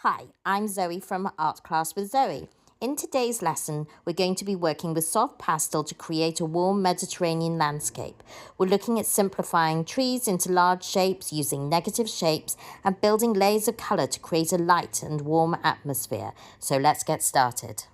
Hi, I'm Zoe from Art Class with Zoe. In today's lesson, we're going to be working with soft pastel to create a warm Mediterranean landscape. We're looking at simplifying trees into large shapes using negative shapes and building layers of colour to create a light and warm atmosphere. So let's get started.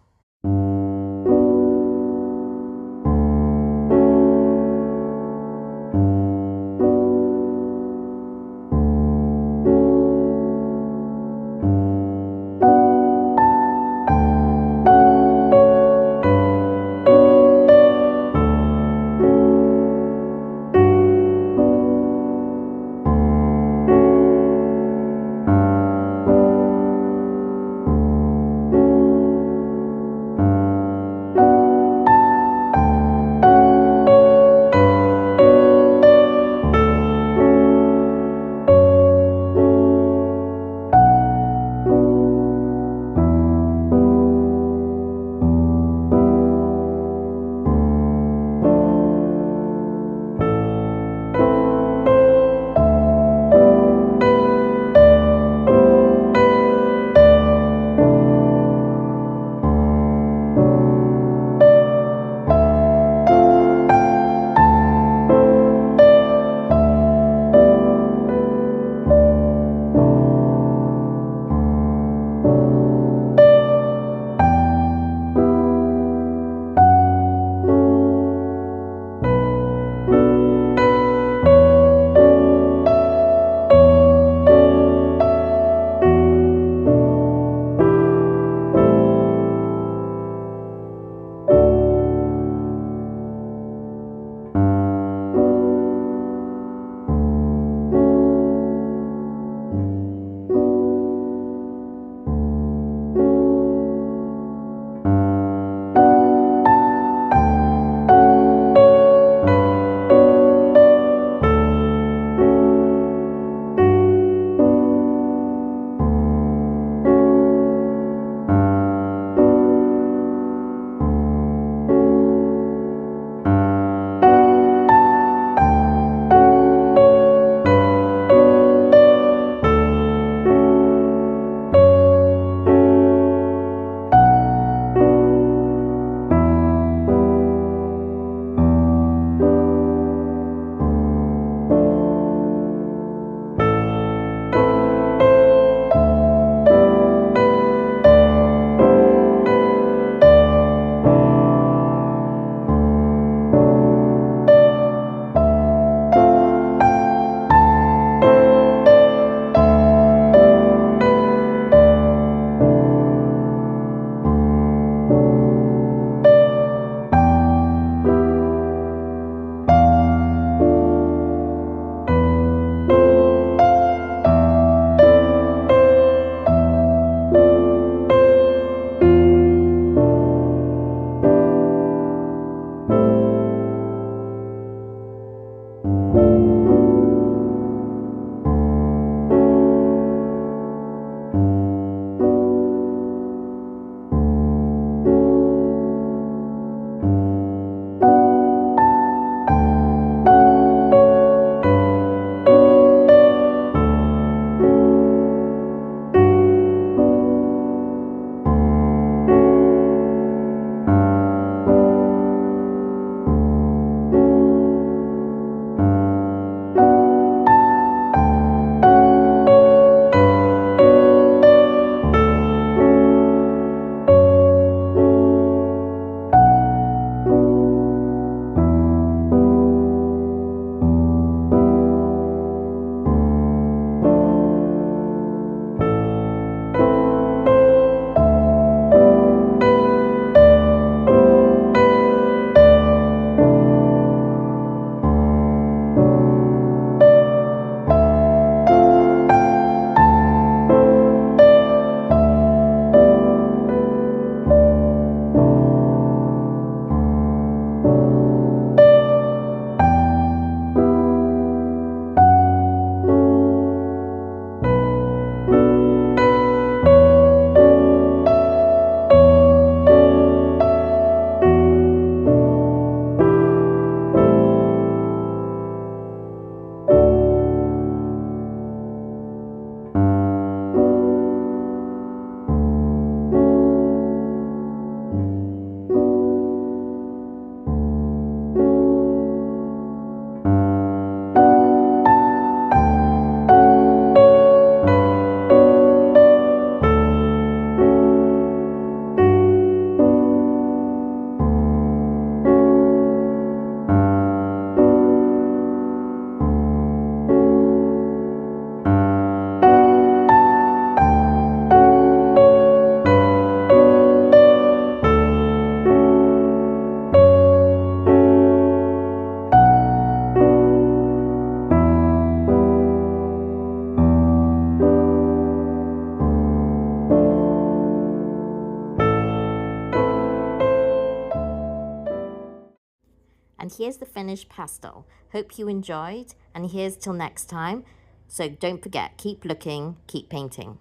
And here's the finished pastel. Hope you enjoyed, and here's till next time. So don't forget, keep looking, keep painting.